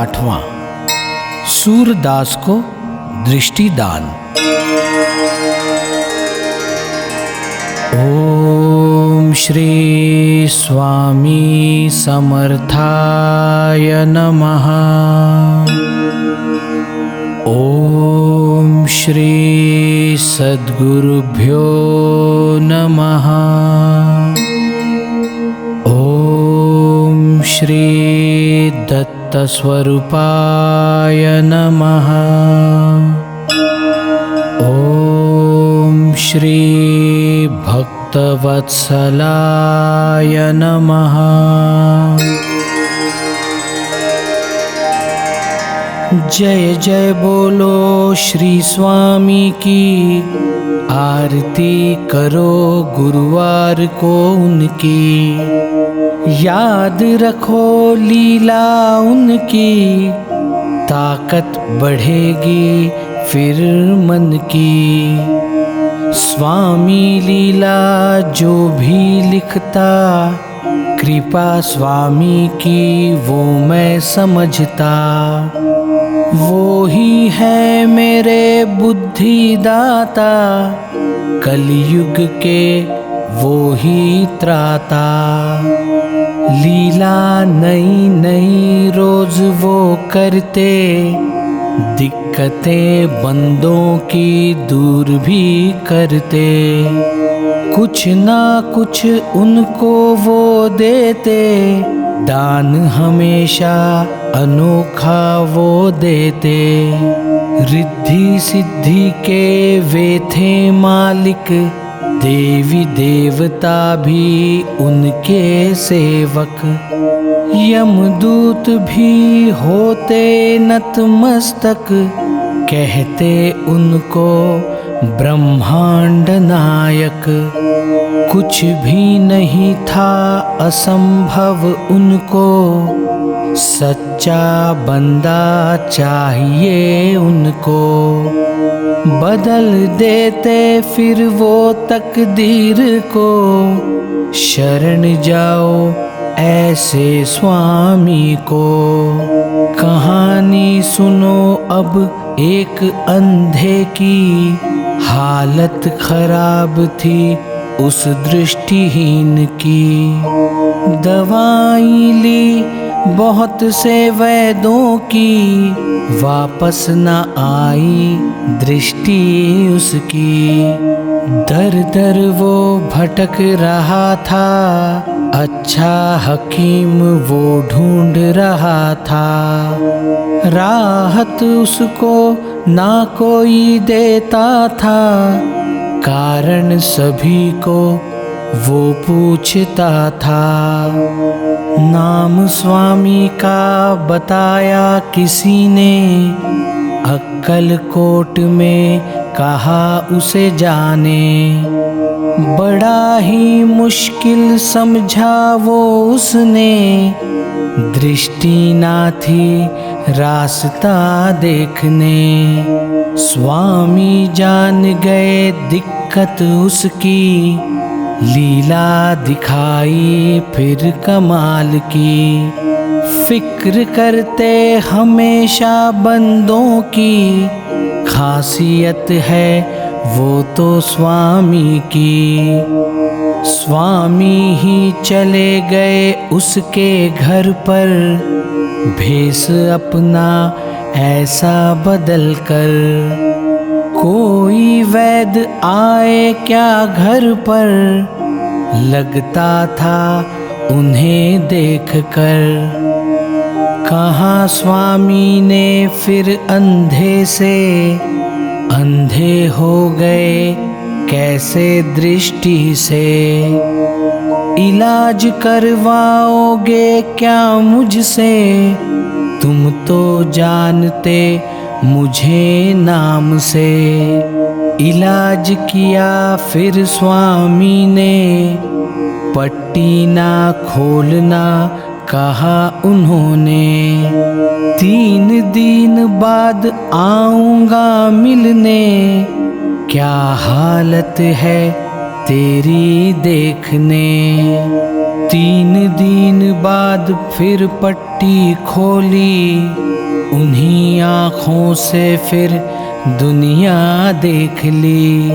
8वां सूरदास को दृष्टिदान। ओम श्री स्वामी समर्थाय नमः। ओम श्री सद्गुरुभ्यो नमः। ओम श्री दत्तस्वरूपाय नमः। ओम श्री भक्तवत्सलाय नमः। जय जय बोलो श्री स्वामी की, आरती करो गुरुवार को उनकी। याद रखो लीला उनकी, ताकत बढ़ेगी फिर मन की। स्वामी लीला जो भी लिखता, कृपा स्वामी की वो मैं समझता। वो ही है मेरे बुद्धिदाता, कलयुग के वो ही त्राता। लीला नई नई रोज वो करते, दिक्कतें बंदों की दूर भी करते। कुछ ना कुछ उनको वो देते, दान हमेशा अनोखा वो देते। रिद्धि सिद्धि के वे थे मालिक, देवी देवता भी उनके सेवक। यमदूत भी होते नतमस्तक, कहते उनको ब्रह्मांड नायक। कुछ भी नहीं था असंभव उनको, सच्चा बंदा चाहिए उनको। बदल देते फिर वो तकदीर को, शरण जाओ ऐसे स्वामी को। कहानी सुनो अब एक अंधे की, हालत खराब थी उस दृष्टिहीन की। दवाई ली बहुत से वैद्यों की, वापस न आई दृष्टि उसकी। दर दर वो भटक रहा था, अच्छा हकीम वो ढूंढ रहा था। राहत उसको ना कोई देता था, कारण सभी को वो पूछता था। नाम स्वामी का बताया किसी ने, अक्कलकोट में कहा उसे जाने। बड़ा ही मुश्किल समझा वो उसने, दृष्टि ना थी रास्ता देखने। स्वामी जान गए दिक्कत उसकी, लीला दिखाई फिर कमाल की। फिक्र करते हमेशा बंदों की, खासियत है वो तो स्वामी की। स्वामी ही चले गए उसके घर पर, भेष अपना ऐसा बदल कर। कोई वैद्य आए क्या घर पर, लगता था उन्हें देखकर। कहा स्वामी ने फिर अंधे से, अंधे हो गए कैसे दृष्टि से। इलाज करवाओगे क्या मुझसे, तुम तो जानते मुझे नाम से। इलाज किया फिर स्वामी ने, पट्टी ना खोलना कहा उन्होंने। 3 दिन बाद आऊंगा मिलने, क्या हालत है तेरी देखने। 3 दिन बाद फिर पट्टी खोली, उन्हीं आँखों से फिर दुनिया देख ली।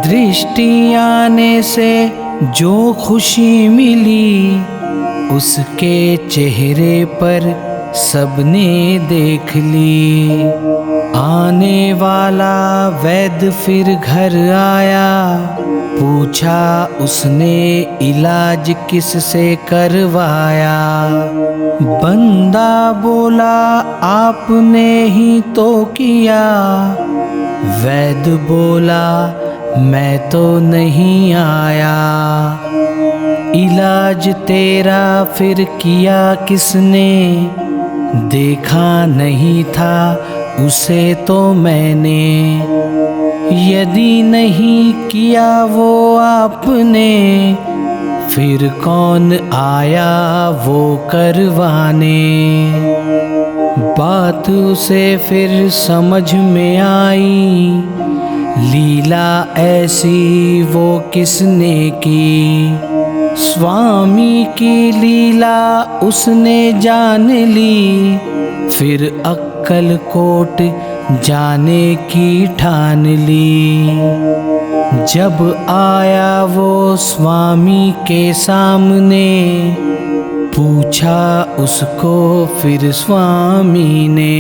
दृष्टि आने से जो खुशी मिली, उसके चेहरे पर सबने देख ली। आने वाला वैद्य फिर घर आया, पूछा उसने इलाज किससे करवाया। बंदा बोला आपने ही तो किया। वैद्य बोला मैं तो नहीं आया। इलाज तेरा फिर किया किसने, देखा नहीं था उसे तो मैंने। यदि नहीं किया वो आपने, फिर कौन आया वो करवाने। बात उसे फिर समझ में आई, लीला ऐसी वो किसने की। स्वामी की लीला उसने जान ली, फिर अक्कल कोट जाने की ठान ली। जब आया वो स्वामी के सामने, पूछा उसको फिर स्वामी ने,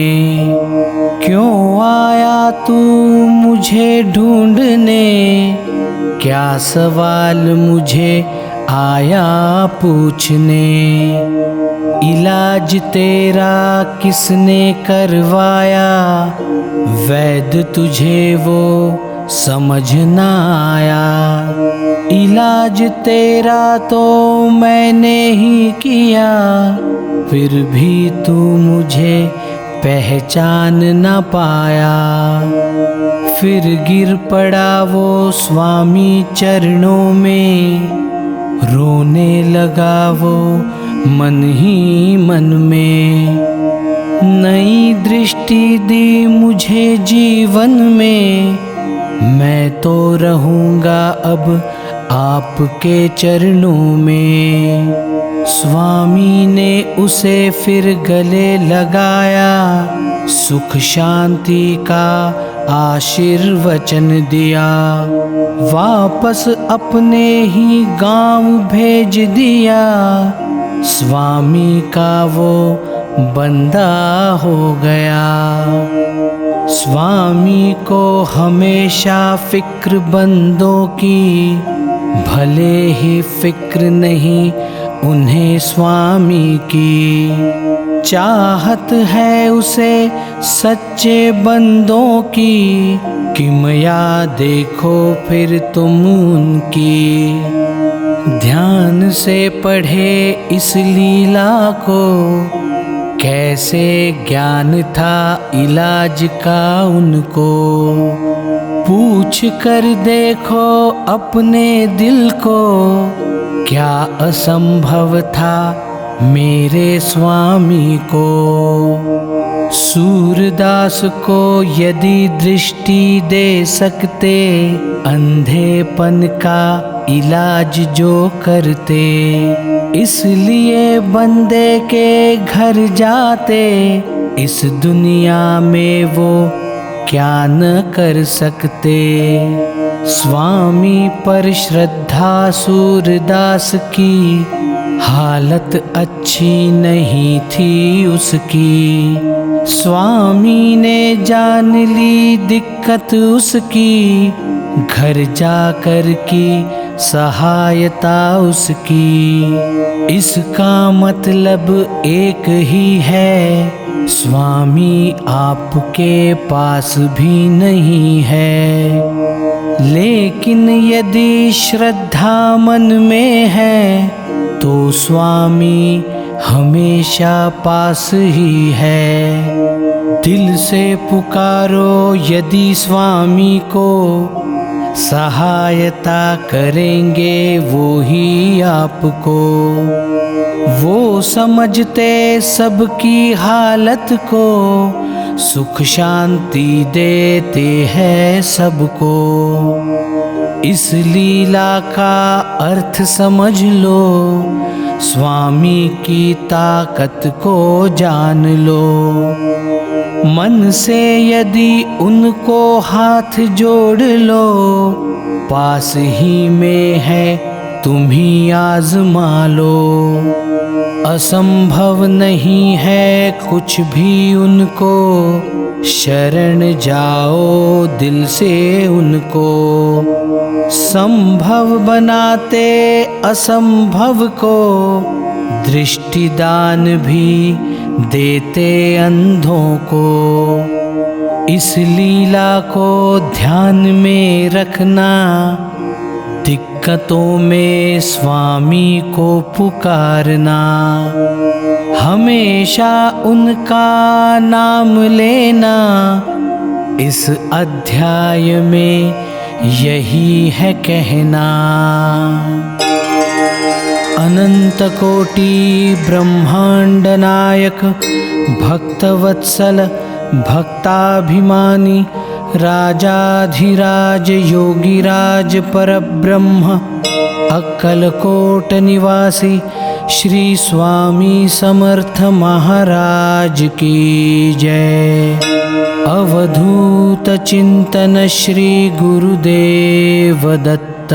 क्यों आया तू मुझे ढूंढने, क्या सवाल मुझे आया पूछने। इलाज तेरा किसने करवाया, वैद्य तुझे वो समझ ना आया। इलाज तेरा तो मैंने ही किया, फिर भी तू मुझे पहचान न पाया। फिर गिर पड़ा वो स्वामी चरणों में, रोने लगा वो मन ही मन में। नई दृष्टि दी मुझे जीवन में, मैं तो रहूँगा अब आपके चरणों में। स्वामी ने उसे फिर गले लगाया, सुख शांति का आशीर्वचन दिया। वापस अपने ही गांव भेज दिया, स्वामी का वो बंदा हो गया। स्वामी को हमेशा फिक्र बंदों की, भले ही फिक्र नहीं उन्हें स्वामी की। चाहत है उसे सच्चे बंदों की, किमया देखो फिर तुम उनकी। ध्यान से पढ़े इस लीला को, कैसे ज्ञान था इलाज का उनको। पूछ कर देखो अपने दिल को, क्या असंभव था मेरे स्वामी को। सूरदास को यदि दृष्टि दे सकते, अंधेपन का इलाज जो करते। इसलिए बंदे के घर जाते, इस दुनिया में वो क्या न कर सकते। स्वामी पर श्रद्धा सूरदास की, हालत अच्छी नहीं थी उसकी। स्वामी ने जान ली दिक्कत उसकी, घर जाकर की सहायता उसकी। इसका मतलब एक ही है, स्वामी आपके पास भी नहीं है। लेकिन यदि श्रद्धा मन में है, तो स्वामी हमेशा पास ही है। दिल से पुकारो यदि स्वामी को, सहायता करेंगे वो ही आपको। वो समझते सबकी हालत को, सुख शांति देते हैं सबको। इस लीला का अर्थ समझ लो, स्वामी की ताकत को जान लो। मन से यदि उनको हाथ जोड़ लो, पास ही में है तुम ही आजमा लो। असंभव नहीं है कुछ भी उनको, शरण जाओ दिल से उनको। संभव बनाते असंभव को, दृष्टिदान भी देते अंधों को। इस लीला को ध्यान में रखना, दिक्कतों में स्वामी को पुकारना। हमेशा उनका नाम लेना, इस अध्याय में यही है कहना। अनंत कोटि ब्रह्मांड नायक, भक्तवत्सल भक्ताभिमानी, राजाधिराज योगीराज परब्रह्म, अक्कलकोट निवासी श्री स्वामी समर्थ महाराज की जय। अवधूत चिंतन श्री गुरुदेव दत्त,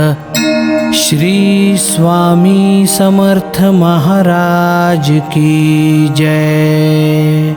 श्री स्वामी समर्थ महाराज की जय।